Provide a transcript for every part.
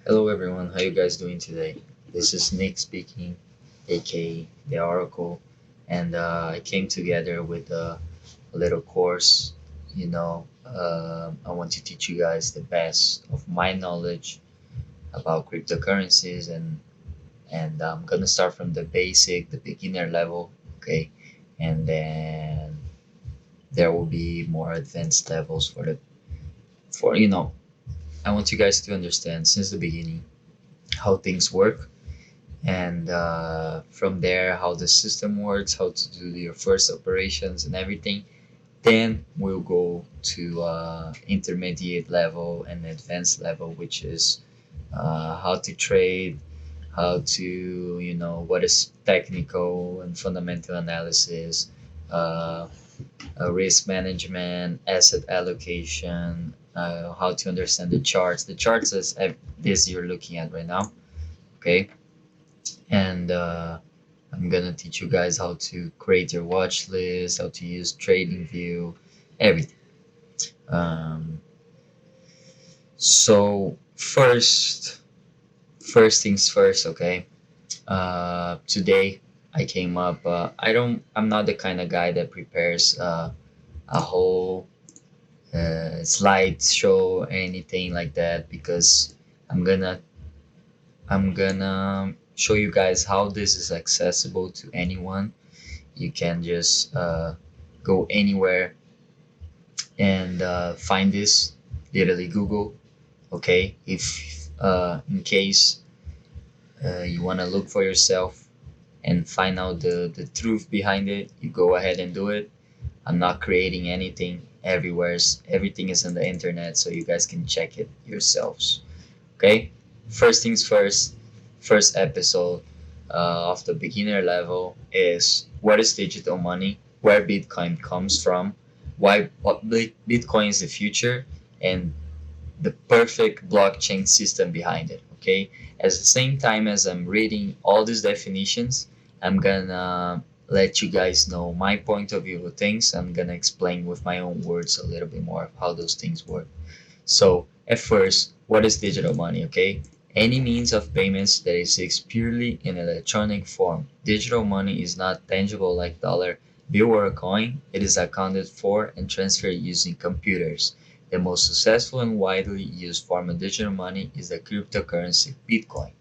Hello everyone, how you guys doing today? This is Nick speaking, aka the Oracle, and I came together with a little course. I want to teach you guys the best of my knowledge about cryptocurrencies, and I'm gonna start from the basic, the beginner level, okay, and then there will be more advanced levels for. I want you guys to understand since the beginning how things work and from there how the system works, how to do your first operations and everything. Then we'll go to intermediate level and advanced level, which is how to trade, how to what is technical and fundamental analysis, uh, risk management, asset allocation, how to understand the charts. The charts is this you're looking at right now, okay? And I'm gonna teach you guys how to create your watch list, how to use TradingView, everything. Um, so first things first, okay? Today I came up. I'm not the kind of guy that prepares a whole slideshow or anything like that because I'm gonna I'm gonna show you guys how this is accessible to anyone. You can just go anywhere and find this, literally Google, okay? If in case you want to look for yourself and find out the truth behind it, you go ahead and do it. I'm not creating anything everywhere. Everything is on the internet, so you guys can check it yourselves, okay? First things first, first episode of the beginner level is what is digital money, where Bitcoin comes from, why Bitcoin is the future, and the perfect blockchain system behind it. Okay, at the same time as I'm reading all these definitions, I'm gonna let you guys know my point of view of things. I'm gonna explain with my own words a little bit more of how those things work. So, at first, what is digital money? Okay, any means of payments that exists purely in electronic form. Digital money is not tangible like dollar, bill, or a coin. It is accounted for and transferred using computers. The most successful and widely used form of digital money is the cryptocurrency Bitcoin.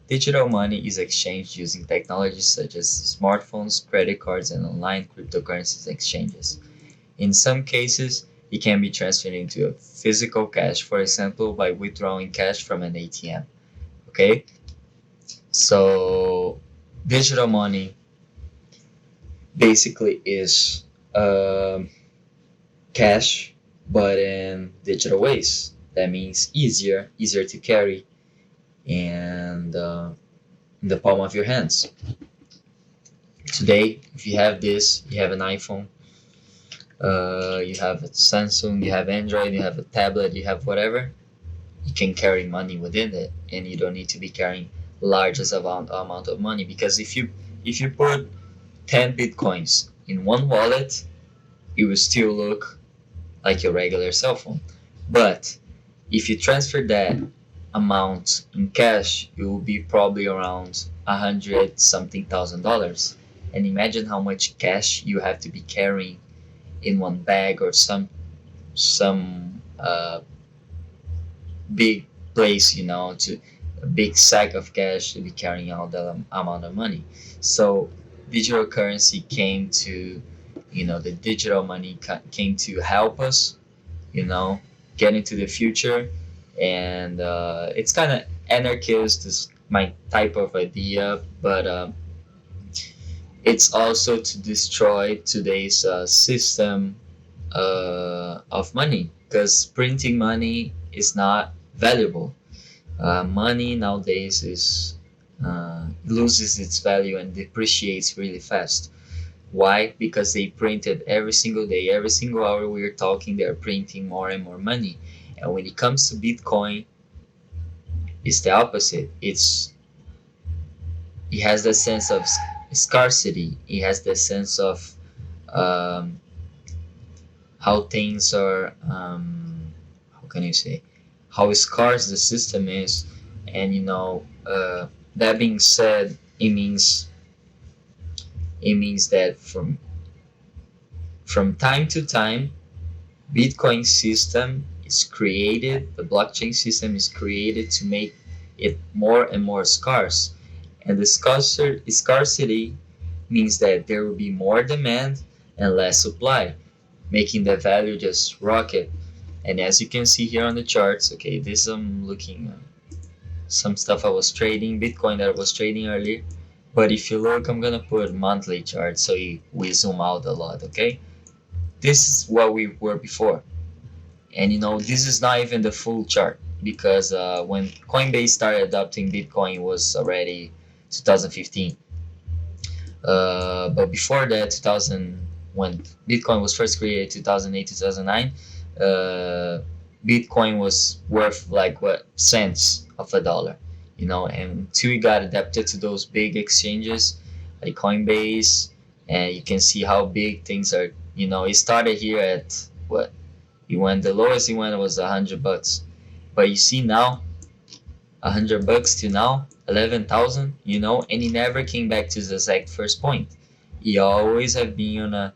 Digital money is exchanged using technologies such as smartphones, credit cards, and online cryptocurrencies exchanges. In some cases, it can be transferred into a physical cash, for example, by withdrawing cash from an ATM. Okay, so digital money basically is cash, but in digital ways. That means easier to carry, and in the palm of your hands. Today, if you have this, you have an iPhone, you have a Samsung, you have Android, you have a tablet, you have whatever, you can carry money within it, and you don't need to be carrying largest amount of money because if you put 10 bitcoins in one wallet, it will still look like your regular cell phone. But if you transfer that amount in cash, it will be probably around 100 something thousand dollars. And imagine how much cash you have to be carrying in one bag or some big place, to a big sack of cash to be carrying out that amount of money. So digital currency came to, the digital money came to help us, you know, get into the future. And it's kind of anarchist, is my type of idea, but it's also to destroy today's system of money because printing money is not valuable. Money nowadays is loses its value and depreciates really fast. Why? Because they print it every single day, every single hour we are talking, they're printing more and more money. And when it comes to Bitcoin, it's the opposite. It has the sense of scarcity. It has the sense of um, how things are. How can you say? How scarce the system is. And that being said, it means that from time to time, Bitcoin system is created, the blockchain system is created to make it more and more scarce. And the scarcity means that there will be more demand and less supply, making the value just rocket. And as you can see here on the charts, okay, this I'm looking at some stuff I was trading, Bitcoin that I was trading earlier. But if you look, I'm gonna put monthly charts so we zoom out a lot, okay? This is what we were before. And this is not even the full chart because when Coinbase started adopting Bitcoin it was already 2015. But before that, 2000, when Bitcoin was first created, 2008, 2009, uh, Bitcoin was worth like what cents of a dollar, and until we got adapted to those big exchanges like Coinbase, and you can see how big things are. It started here at what the lowest it went was $100, but you see now $100 to now 11,000, and he never came back to the exact first point. He always have been on a.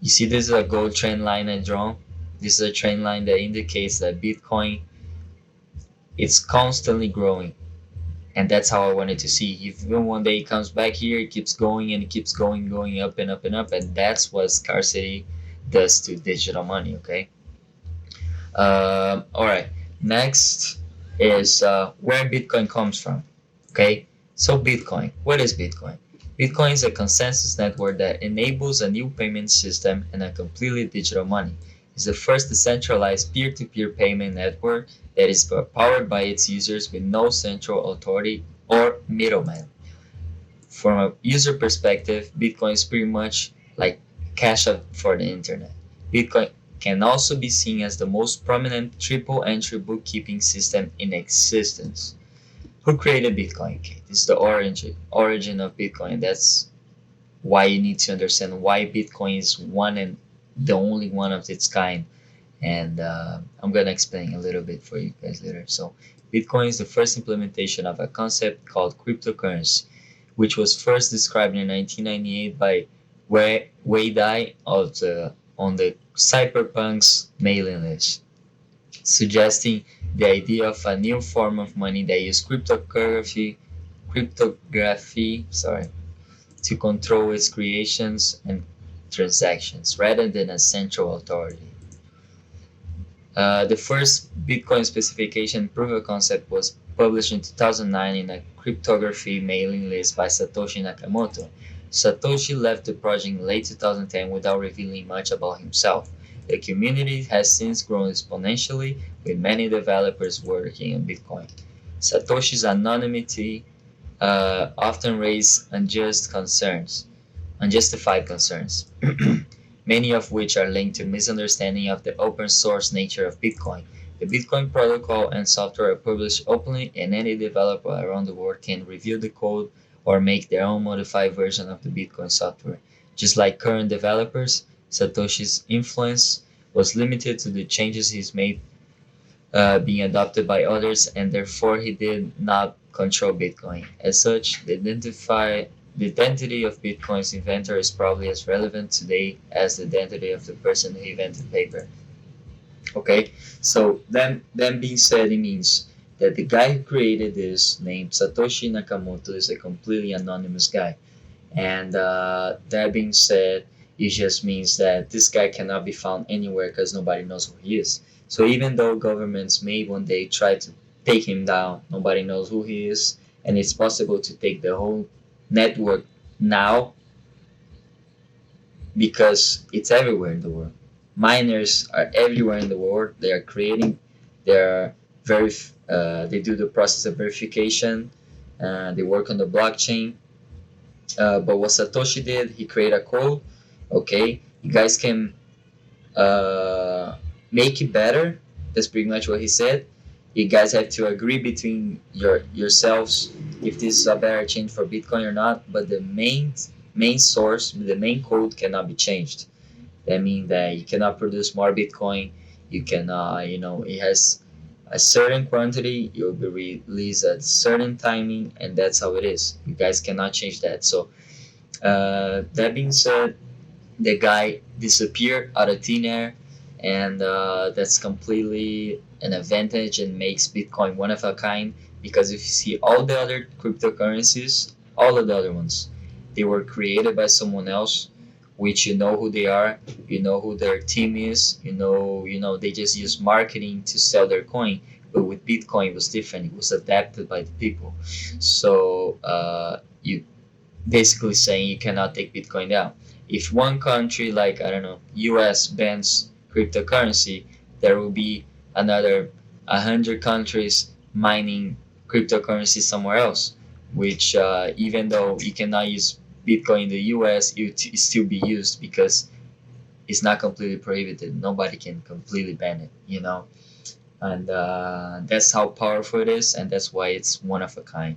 You see, this is a gold trend line I drawn. This is a trend line that indicates that Bitcoin it's constantly growing, and that's how I wanted to see. If even one day it comes back here, it keeps going and it keeps going up and up and up, and that's what scarcity does to digital money. Okay. All right. Next is where Bitcoin comes from. Okay. So Bitcoin. What is Bitcoin? Bitcoin is a consensus network that enables a new payment system and a completely digital money. It's the first decentralized peer-to-peer payment network that is powered by its users with no central authority or middleman. From a user perspective, Bitcoin is pretty much like Cash App for the internet. Bitcoin can also be seen as the most prominent triple entry bookkeeping system in existence. Who created Bitcoin? Okay, this is the origin of Bitcoin. That's why you need to understand why Bitcoin is one and the only one of its kind. And I'm gonna explain a little bit for you guys later. So, Bitcoin is the first implementation of a concept called cryptocurrency, which was first described in 1998 by Wei Dai on the Cypherpunks mailing list, suggesting the idea of a new form of money that uses cryptography, to control its creations and transactions rather than a central authority. The first Bitcoin specification proof of concept was published in 2009 in a cryptography mailing list by Satoshi Nakamoto. Satoshi left the project in late 2010 without revealing much about himself. The community has since grown exponentially, with many developers working on Bitcoin. Satoshi's anonymity often raises unjustified concerns, many of which are linked to misunderstanding of the open source nature of Bitcoin. The Bitcoin protocol and software are published openly, and any developer around the world can review the code or make their own modified version of the Bitcoin software. Just like current developers, Satoshi's influence was limited to the changes he's made being adopted by others, and therefore he did not control Bitcoin. As such, the identity of Bitcoin's inventor is probably as relevant today as the identity of the person who invented paper. Okay, so then being said, it means that the guy who created this, named Satoshi Nakamoto, is a completely anonymous guy. And that being said, it just means that this guy cannot be found anywhere because nobody knows who he is. So even though governments may one day try to take him down, nobody knows who he is, and it's possible to take the whole network now because it's everywhere in the world. Miners are everywhere in the world. They are creating, they are they do the process of verification. They work on the blockchain. But what Satoshi did, he created a code. Okay, you guys can make it better. That's pretty much what he said. You guys have to agree between yourselves if this is a better change for Bitcoin or not. But the main source, the main code cannot be changed. That means that you cannot produce more Bitcoin. You can, it has a certain quantity, it will be released at certain timing, and that's how it is. You guys cannot change that. So that being said, the guy disappeared out of thin air, and that's completely an advantage and makes Bitcoin one of a kind. Because if you see all the other cryptocurrencies, all of the other ones, they were created by someone else, which you know who they are, you know who their team is, you know they just use marketing to sell their coin. But with Bitcoin, it was different. It was adapted by the people. So you basically saying you cannot take Bitcoin down. If one country like I don't know US bans cryptocurrency, there will be another 100 countries mining cryptocurrency somewhere else. Which even though you cannot use Bitcoin in the US, it still be used because it's not completely prohibited. Nobody can completely ban it. And that's how powerful it is, and that's why it's one of a kind.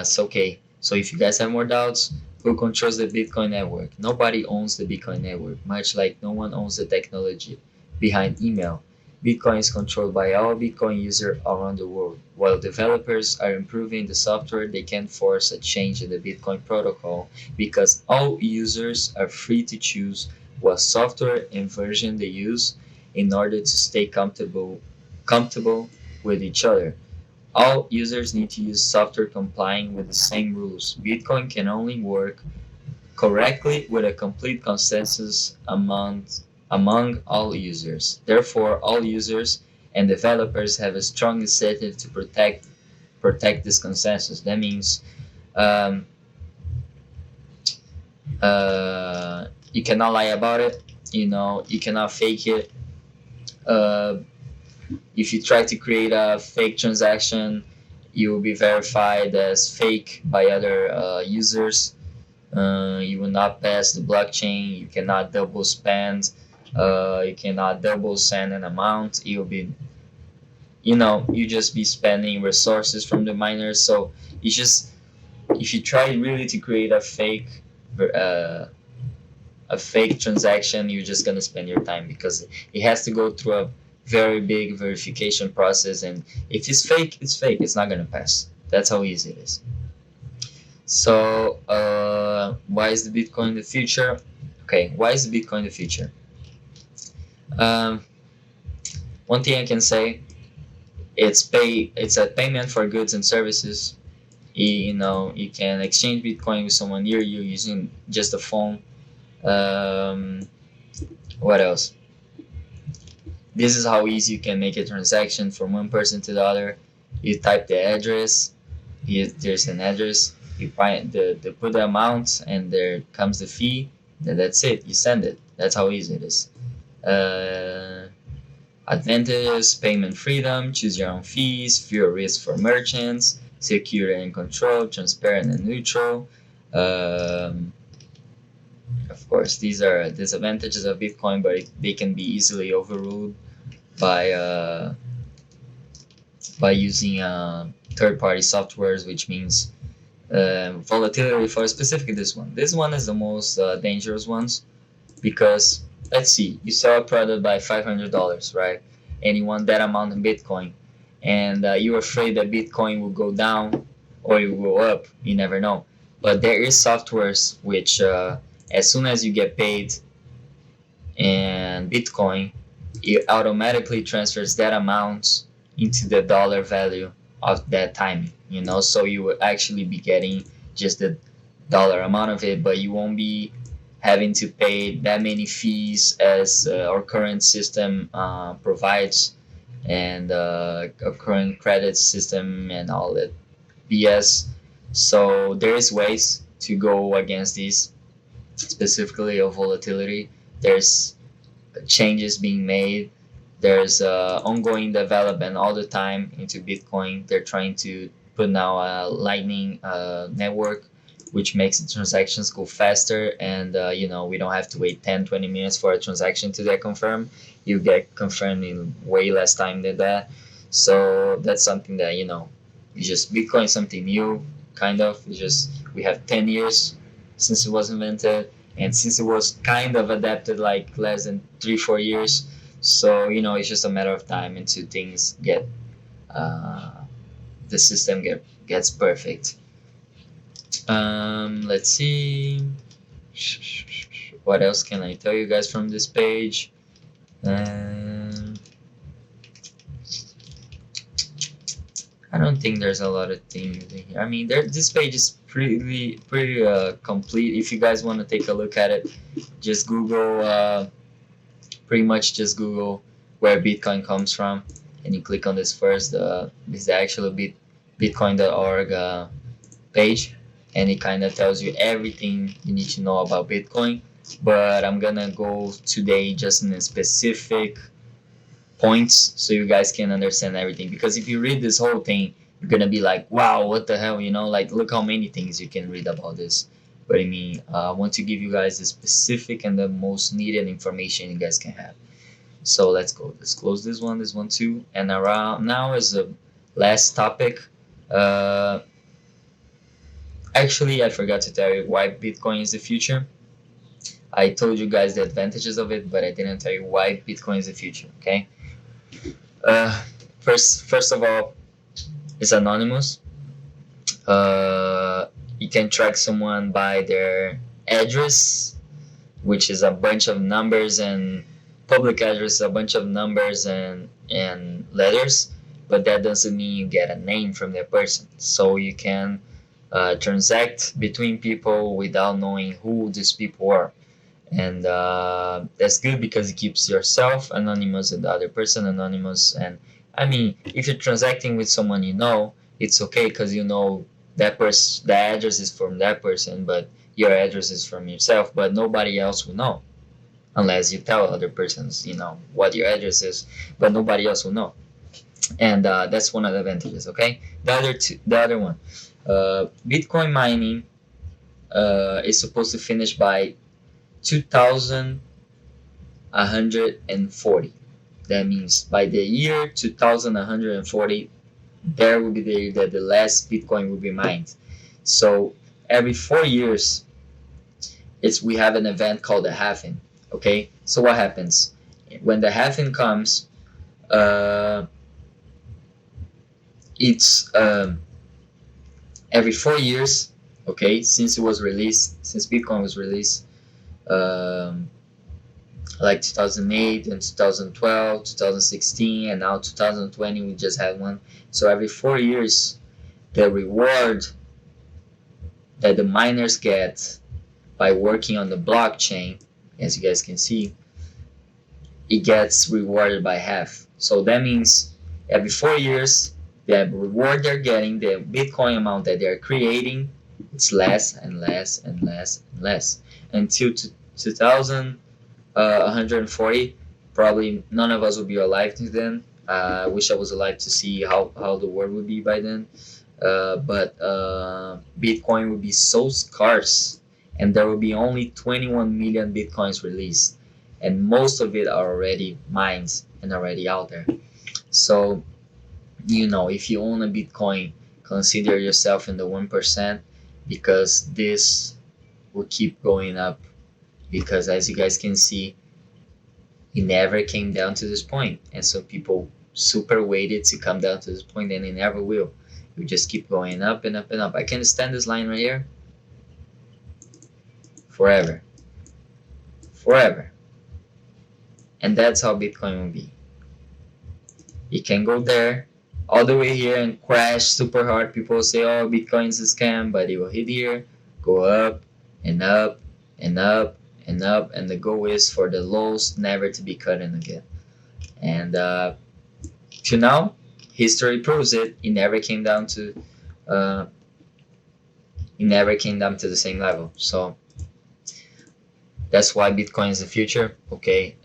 So okay. So if you guys have more doubts, who controls the Bitcoin network? Nobody owns the Bitcoin network, much like no one owns the technology behind email. Bitcoin is controlled by all Bitcoin users around the world. While developers are improving the software, they can't force a change in the Bitcoin protocol because all users are free to choose what software and version they use in order to stay comfortable with each other. All users need to use software complying with the same rules. Bitcoin can only work correctly with a complete consensus among all users. Therefore, all users and developers have a strong incentive to protect this consensus. That means um, you cannot lie about it. You cannot fake it. Uh, if you try to create a fake transaction, you will be verified as fake by other users. You will not pass the blockchain. You cannot double spend. You cannot double send an amount. You just be spending resources from the miners. So it's just if you try really to create uh, a fake transaction, you're just gonna spend your time because it has to go through a very big verification process. And if it's fake, it's fake. It's not gonna pass. That's how easy it is. So why is the Bitcoin the future? Okay, why is the Bitcoin the future? Um, One thing I can say, it's a payment for goods and services. You can exchange Bitcoin with someone near you using just a phone. Um, what else? This is how easy you can make a transaction from one person to the other. You type the address. There's an address. You find the put the amount, and there comes the fee. Then that's it. You send it. That's how easy it is. Uh, Advantages: payment freedom, choose your own fees, fewer risks for merchants, secure and control, transparent and neutral. Um, of course, these are disadvantages of Bitcoin, but they can be easily overruled by using third-party softwares, which means volatility for specifically this one. This one is the most dangerous ones because let's see, you sell a product by $500, right? And you want that amount in Bitcoin, and you're afraid that Bitcoin will go down or it will go up. You never know. But there is softwares which, as soon as you get paid in Bitcoin, it automatically transfers that amount into the dollar value of that timing. So you will actually be getting just the dollar amount of it, but you won't be having to pay that many fees as our current system provides, and our current credit system and all that BS. So there is ways to go against these, specifically of volatility. There's changes being made. There's ongoing development all the time into Bitcoin. They're trying to put now a Lightning network, which makes the transactions go faster. And, we don't have to wait 10, 20 minutes for a transaction to get confirmed. You get confirmed in way less time than that. So that's something that, it's just Bitcoin is something new, kind of. It's just we have 10 years since it was invented. And since it was kind of adapted like less than 3, 4 years, So it's just a matter of time until things get uh, the system gets perfect. Let's see. What else can I tell you guys from this page? Um, I don't think there's a lot of things in here. I mean, this page is pretty complete. If you guys want to take a look at it, just Google. Pretty much just Google where Bitcoin comes from, and you click on this first. This is the actual Bitcoin.org page, and it kind of tells you everything you need to know about Bitcoin. But I'm gonna go today just in a specific points so you guys can understand everything. Because if you read this whole thing, you're gonna be like, wow, what the hell, like look how many things you can read about this. But I mean, I want to give you guys the specific and the most needed information you guys can have. So let's go. Let's close this one too. And around now is the last topic. Uh, Actually, I forgot to tell you why Bitcoin is the future. I told you guys the advantages of it, but I didn't tell you why Bitcoin is the future. Okay. Uh, first of all, it's anonymous. You can track someone by their address, which is a bunch of numbers, and public address, a bunch of numbers and letters, but that doesn't mean you get a name from that person. So you can transact between people without knowing who these people are. And that's good because it keeps yourself anonymous and the other person anonymous. And I mean, if you're transacting with someone it's okay because that person, the address is from that person, but your address is from yourself, but nobody else will know unless you tell other persons what your address is, but nobody else will know. And that's one of the advantages. Okay, the other one, Bitcoin mining is supposed to finish by 2140. That means by the year 2140, there will be the year that the last Bitcoin will be mined. So every 4 years, we have an event called the halving. Okay, so what happens when the halving comes? It's every 4 years. Okay, since Bitcoin was released, um, like 2008 and 2012, 2016, and now 2020, we just had one. So every 4 years, the reward that the miners get by working on the blockchain, as you guys can see, it gets rewarded by half. So that means every 4 years, the reward they're getting, the Bitcoin amount that they're creating, it's less and less and less and less until 2140. Probably none of us will be alive to then. I wish I was alive to see how the world would be by then. But Bitcoin would be so scarce, and there will be only 21 million Bitcoins released, and most of it are already mined and already out there. So, if you own a Bitcoin, consider yourself in the 1%, because this will keep going up. Because as you guys can see, it never came down to this point, and so people super waited to come down to this point, and it never will. We just keep going up and up and up. I can stand this line right here forever, forever, and that's how Bitcoin will be. It can go there, all the way here, and crash super hard. People say, "Oh, Bitcoin's a scam," but it will hit here, go up and up and up and up, and the goal is for the lows never to be cut in again. And to now, history proves it. It never came down to the same level. So that's why Bitcoin is the future. Okay,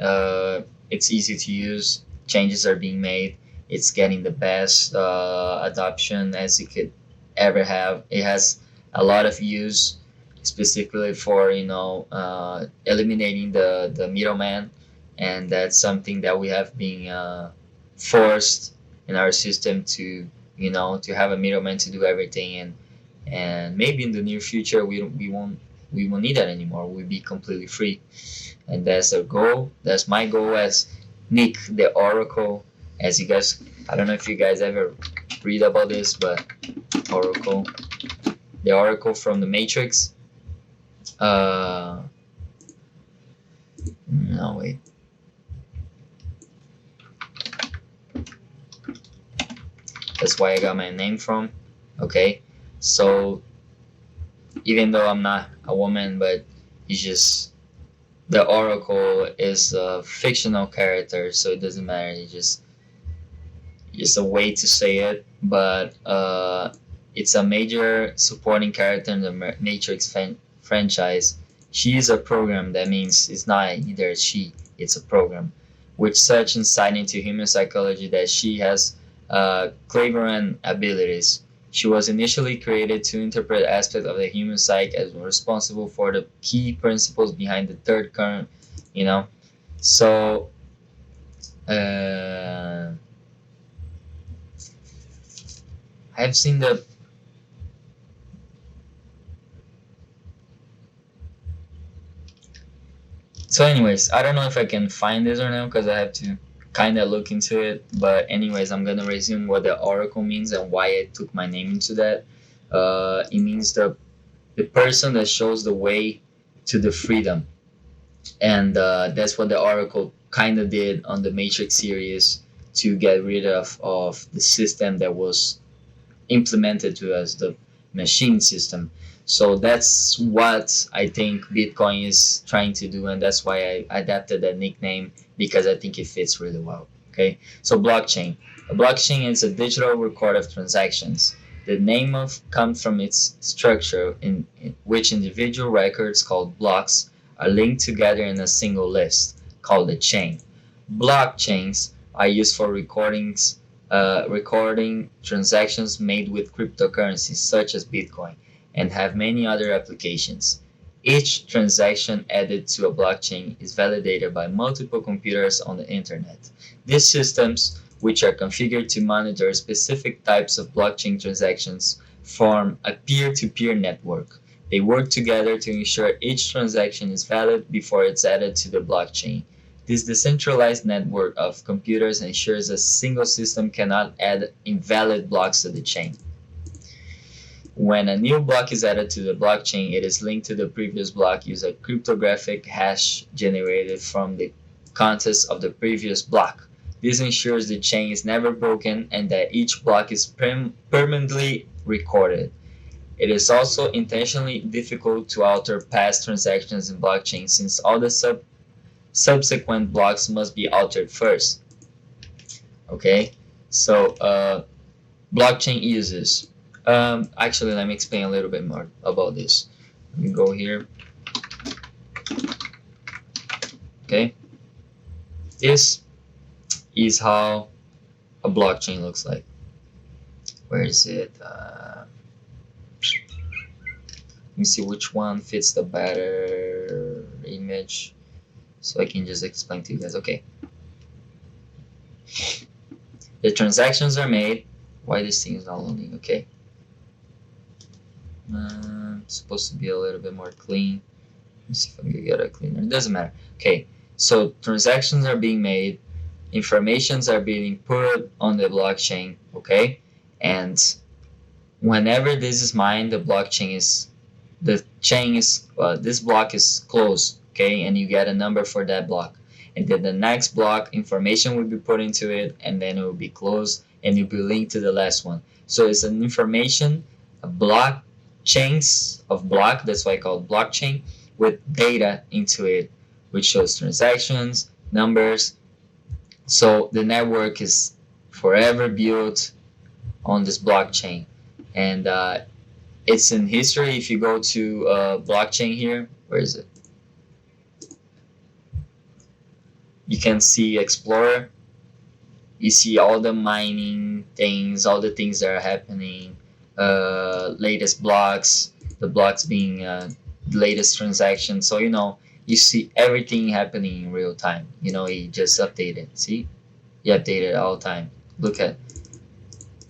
it's easy to use. Changes are being made. It's getting the best adoption as it could ever have. It has a lot of use, specifically for eliminating the middleman, and that's something that we have been forced in our system to have a middleman to do everything, and maybe in the near future we won't need that anymore. We'll be completely free, and that's our goal. That's my goal as Nick the Oracle. As you guys, I don't know if you guys ever read about this, but Oracle, the Oracle from the Matrix. Uh, no wait. That's why I got my name from. Okay, so even though I'm not a woman, but it's just the Oracle is a fictional character, so it doesn't matter. It's a way to say it, but it's a major supporting character in the Matrix franchise. She is a program. That means it's not either she, it's a program, with such insight into human psychology that she has clairvoyant abilities. She was initially created to interpret aspects of the human psyche as responsible for the key principles behind the third current, you know. So, I've seen the. So, anyways, I don't know if I can find this or not because I have to kind of look into it. But, anyways, I'm gonna resume what the oracle means and why I took my name into that. It means the person that shows the way to the freedom, and that's what the oracle kind of did on the Matrix series to get rid of the system that was implemented to us, the machine system. So that's what I think Bitcoin is trying to do, and that's why I adapted that nickname because I think it fits really well. Okay, so blockchain. A blockchain is a digital record of transactions. The name of comes from its structure, in which individual records called blocks are linked together in a single list called a chain. Blockchains are used for recording transactions made with cryptocurrencies such as Bitcoin and have many other applications. Each transaction added to a blockchain is validated by multiple computers on the internet. These systems, which are configured to monitor specific types of blockchain transactions, form a peer to peer network. They work together to ensure each transaction is valid before it's added to the blockchain. This decentralized network of computers ensures a single system cannot add invalid blocks to the chain. When a new block is added to the blockchain, it is linked to the previous block using a cryptographic hash generated from the contents of the previous block. This ensures the chain is never broken and that each block is permanently recorded. It is also intentionally difficult to alter past transactions in blockchain since all the subsequent blocks must be altered first. Okay, so blockchain uses. Actually, let me explain a little bit more about this. Let me go here. Okay, this is how a blockchain looks like. Where is it? Let me see which one fits the better image, so I can just explain to you guys. Okay, the transactions are made. Why this thing is not loading? Okay. Supposed to be a little bit more clean. Let's see if I can get it cleaner. It doesn't matter. Okay, so transactions are being made, informations are being put on the blockchain. Okay, and whenever this is mined, the chain is this block is closed. Okay, and you get a number for that block, and then the next block information will be put into it, and then it will be closed, and it will be linked to the last one. So it's an information, a block chains of block, that's why I call it blockchain, with data into it, which shows transactions, numbers. So the network is forever built on this blockchain, and it's in history. If you go to blockchain here, where is it? You can see Explorer. You see all the mining things, all the things that are happening, latest blocks, the blocks being the latest transactions. So you see everything happening in real time. He just updated. See, he updated all the time. Look at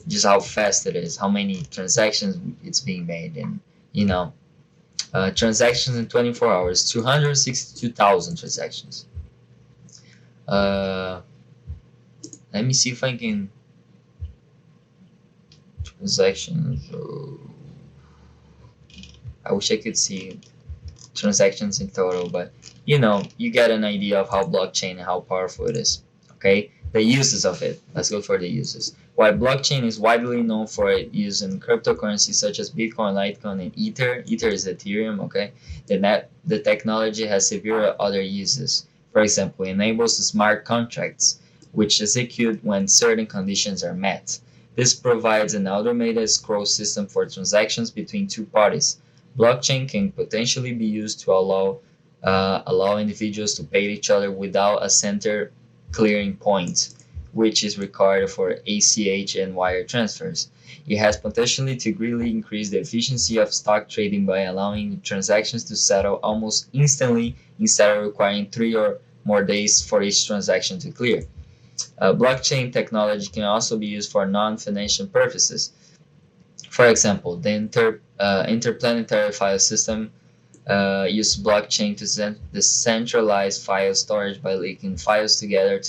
just how fast it is, how many transactions it's being made, and transactions in 24 hours, 262,000 transactions. Let me see if I can transactions. I wish I could see transactions in total, but you get an idea of how blockchain and how powerful it is. Okay, the uses of it. Let's go for the uses. While blockchain is widely known for its use in cryptocurrencies such as Bitcoin, Litecoin, and Ether. Ether is Ethereum. Okay, the technology has several other uses. For example, it enables smart contracts, which execute when certain conditions are met. This provides an automated scroll system for transactions between two parties. Blockchain can potentially be used to allow individuals to pay each other without a center clearing point, which is required for ACH and wire transfers. It has potentially to greatly increase the efficiency of stock trading by allowing transactions to settle almost instantly instead of requiring 3 or more days for each transaction to clear. Blockchain technology can also be used for non-financial purposes. For example, the interplanetary file system uses blockchain to decentralize file storage by linking files together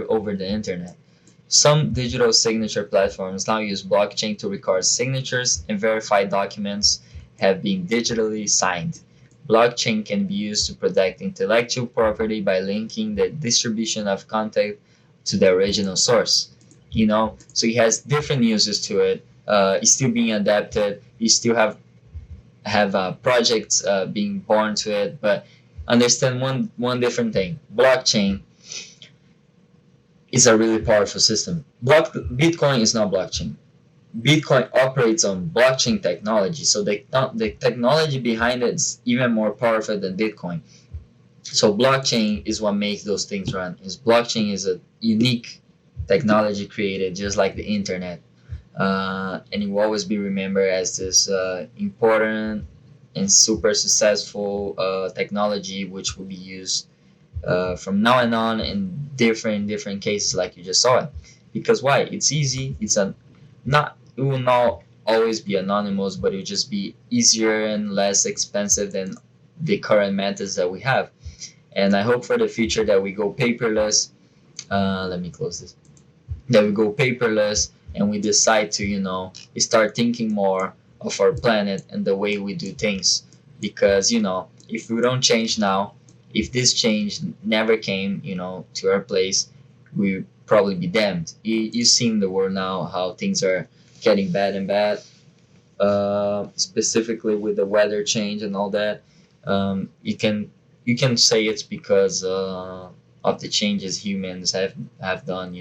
over the internet. Some digital signature platforms now use blockchain to record signatures and verify documents have been digitally signed. Blockchain can be used to protect intellectual property by linking the distribution of content to the original source. So it has different uses to it. It's still being adapted. You still have projects being born to it, but understand one different thing. Blockchain is a really powerful system. Bitcoin is not blockchain. Bitcoin operates on blockchain technology, so the technology behind it is even more powerful than Bitcoin. So blockchain is what makes those things run. Blockchain is a unique technology created just like the internet, and it will always be remembered as this important and super successful technology which will be used from now on in different cases like you just saw it. Because why? It's easy. It will not always be anonymous, but it will just be easier and less expensive than the current methods that we have. And I hope for the future that we go paperless. Let me close this. That we go paperless and we decide to start thinking more of our planet and the way we do things. Because if we don't change now, if this change never came to our place, we probably be damned. You see in the world now how things are getting bad and bad, specifically with the weather change and all that. You can say it's because of the changes humans have done,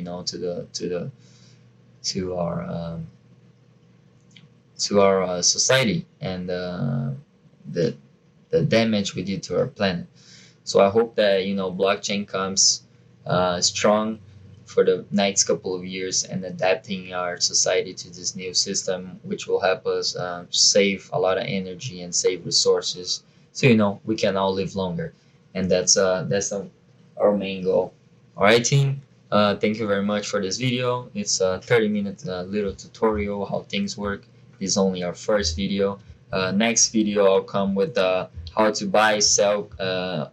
to our society, and the damage we did to our planet. So I hope that blockchain comes strong for the next couple of years and adapting our society to this new system, which will help us save a lot of energy and save resources, so we can all live longer, and that's our main goal. All right, team. Thank you very much for this video. It's a 30-minute little tutorial how things work. This is only our first video. Next video I'll come with how to buy, sell,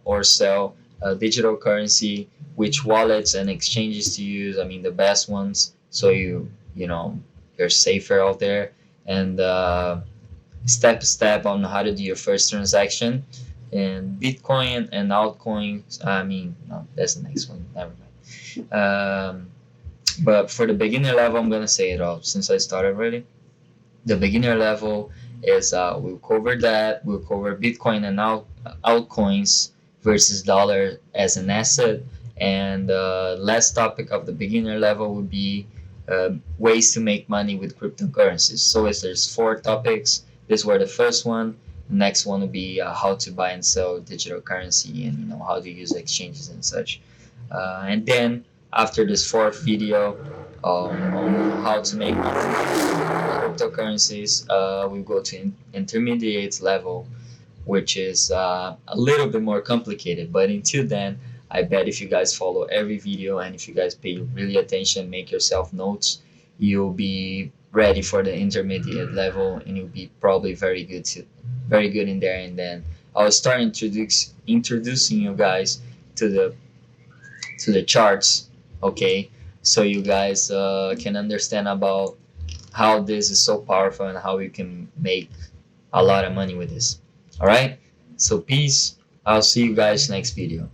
or sell digital currency, which wallets and exchanges to use. I mean the best ones, so you're safer out there, and step step on how to do your first transaction. And Bitcoin and altcoins. I mean, no, that's the next one. Never mind. But for the beginner level, I'm gonna say it all since I started already. The beginner level is we'll cover that. We'll cover Bitcoin and altcoins versus dollar as an asset. And last topic of the beginner level would be ways to make money with cryptocurrencies. So there's 4 topics. This were the first one. The next one would be how to buy and sell digital currency, and how to use exchanges and such. And then after this fourth video on how to make money with cryptocurrencies, we go to intermediate level, which is a little bit more complicated. But until then, I bet if you guys follow every video and if you guys pay really attention, make yourself notes, you'll be ready for the intermediate level, and you'll be probably very good in there. And then I'll start introducing you guys to the to the charts, okay, so you guys can understand about how this is so powerful and how you can make a lot of money with this. All right, so peace. I'll see you guys next video.